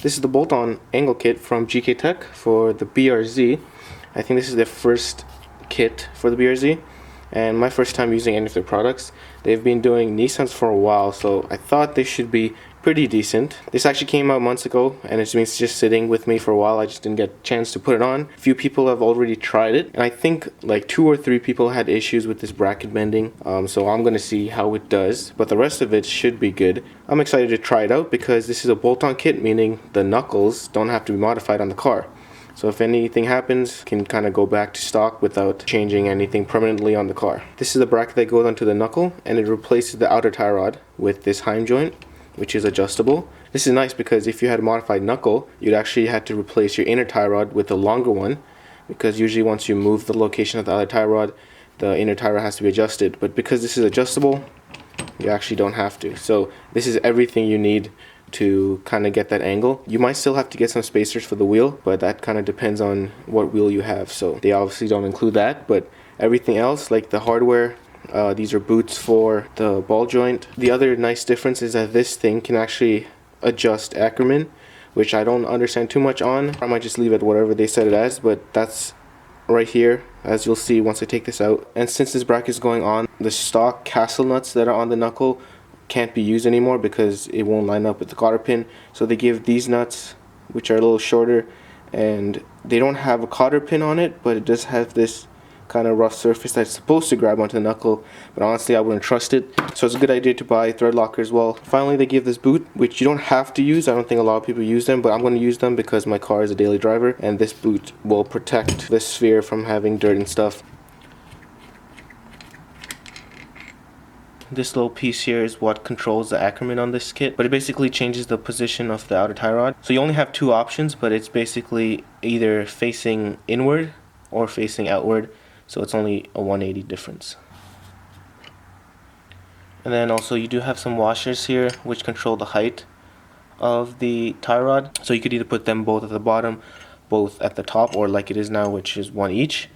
This is the bolt-on angle kit from GKTech for the BRZ. I think this is the first kit for the BRZ and my first time using any of their products. They've been doing Nissans for a while, so I thought they should be pretty decent. This actually came out months ago and it's been just sitting with me for a while. I just didn't get a chance to put it on. A few people have already tried it and I think like 2 or 3 people had issues with this bracket bending, so I'm gonna see how it does, but the rest of it should be good. I'm excited to try it out because this is a bolt-on kit, meaning the knuckles don't have to be modified on the car. So if anything happens, can kind of go back to stock without changing anything permanently on the car. This is the bracket that goes onto the knuckle and it replaces the outer tie rod with this Heim joint, which is adjustable. This is nice because if you had a modified knuckle, you'd actually have to replace your inner tie rod with a longer one, because usually once you move the location of the outer tie rod, the inner tie rod has to be adjusted. But because this is adjustable, you actually don't have to. So this is everything you need to kind of get that angle. You might still have to get some spacers for the wheel, but that kind of depends on what wheel you have. So they obviously don't include that, but everything else, like the hardware, these are boots for the ball joint. The other nice difference is that this thing can actually adjust Ackerman, which I don't understand too much on. I might just leave it whatever they set it as, but that's right here, as you'll see once I take this out. And since this bracket is going on, the stock castle nuts that are on the knuckle can't be used anymore because it won't line up with the cotter pin. So they give these nuts, which are a little shorter, and they don't have a cotter pin on it, but it does have this kind of rough surface that's supposed to grab onto the knuckle, but honestly I wouldn't trust it. So it's a good idea to buy thread locker as well. Finally, they give this boot, which you don't have to use. I don't think a lot of people use them, but I'm going to use them because my car is a daily driver, and this boot will protect the sphere from having dirt and stuff. This little piece here is what controls the Ackerman on this kit, but it basically changes the position of the outer tie rod. So you only have 2 options, but it's basically either facing inward or facing outward, so it's only a 180 difference. And then also you do have some washers here which control the height of the tie rod, so you could either put them both at the bottom, both at the top, or like it is now, which is 1 each.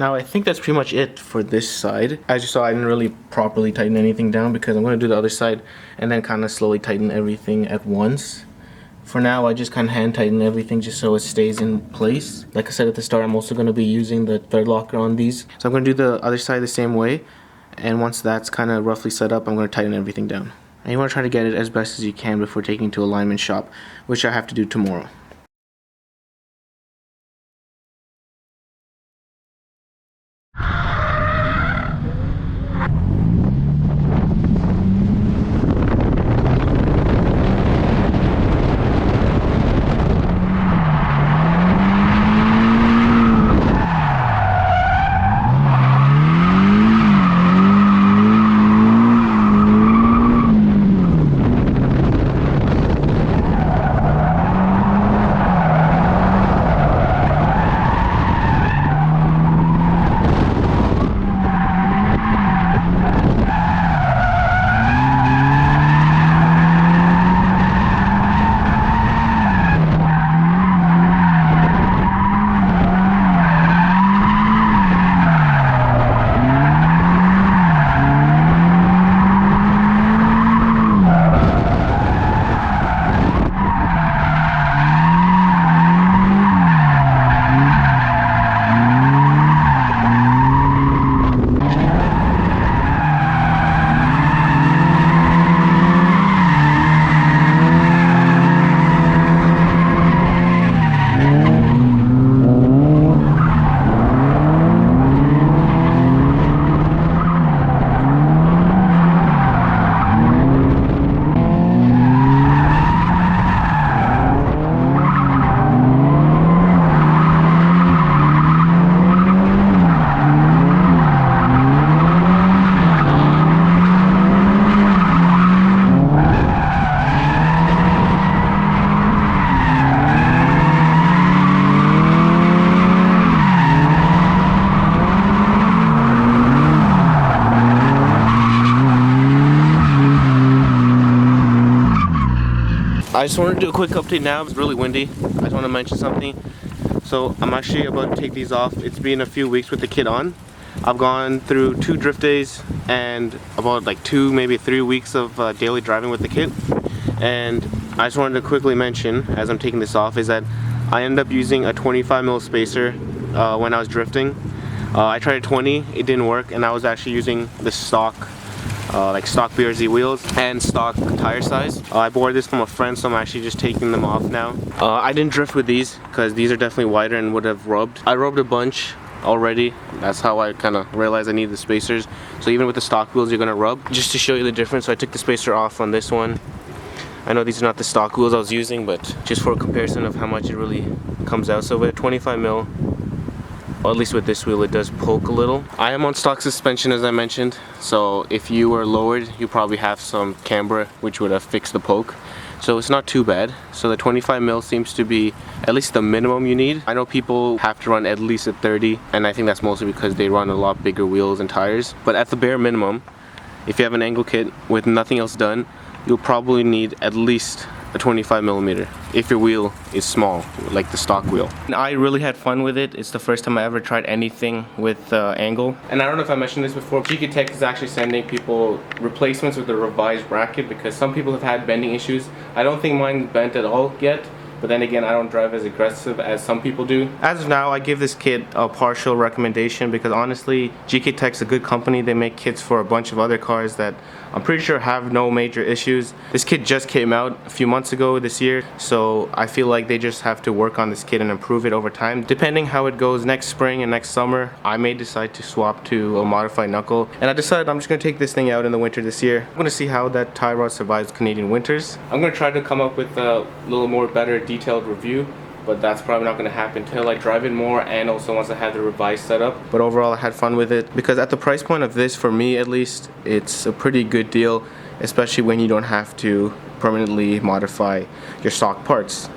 Now I think that's pretty much it for this side. As you saw, I didn't really properly tighten anything down because I'm going to do the other side and then kind of slowly tighten everything at once. For now, I just kind of hand tighten everything just so it stays in place. Like I said at the start, I'm also going to be using the thread locker on these. So I'm going to do the other side the same way. And once that's kind of roughly set up, I'm going to tighten everything down. And you want to try to get it as best as you can before taking to a lineman shop, which I have to do tomorrow. I just wanted to do a quick update now. It's really windy. I just want to mention something. So I'm actually about to take these off. It's been a few weeks with the kit on. I've gone through 2 drift days and about like 2, maybe 3 weeks of daily driving with the kit. And I just wanted to quickly mention, as I'm taking this off, is that I ended up using a 25mm spacer when I was drifting. I tried a 20, it didn't work, and I was actually using the stock stock BRZ wheels and stock tire size. I borrowed this from a friend, so I'm actually just taking them off now. I didn't drift with these because these are definitely wider and would have rubbed. I rubbed a bunch already. That's how I kind of realized I need the spacers. So even with the stock wheels, you're gonna rub. Just to show you the difference, so I took the spacer off on this one. I know these are not the stock wheels I was using, but just for a comparison of how much it really comes out. So with a 25mm, or at least with this wheel, it does poke a little. I am on stock suspension, as I mentioned, so if you were lowered, you probably have some camber, which would have fixed the poke. So it's not too bad. So the 25mm seems to be at least the minimum you need. I know people have to run at least a 30, and I think that's mostly because they run a lot bigger wheels and tires. But at the bare minimum, if you have an angle kit with nothing else done, you'll probably need at least a 25mm if your wheel is small, like the stock wheel. And I really had fun with it. It's the first time I ever tried anything with angle. And I don't know if I mentioned this before, GKTech is actually sending people replacements with the revised bracket because some people have had bending issues. I don't think mine's bent at all yet, but then again, I don't drive as aggressive as some people do. As of now, I give this kit a partial recommendation because honestly, GKTech's a good company. They make kits for a bunch of other cars that I'm pretty sure have no major issues. This kit just came out a few months ago this year, so I feel like they just have to work on this kit and improve it over time. Depending how it goes next spring and next summer, I may decide to swap to a modified knuckle. And I decided I'm just gonna take this thing out in the winter this year. I'm gonna see how that tie rod survives Canadian winters. I'm gonna try to come up with a little more better detailed review, but that's probably not going to happen until I drive it more and also once I have the revised setup. But overall, I had fun with it because at the price point of this, for me at least, it's a pretty good deal, especially when you don't have to permanently modify your stock parts.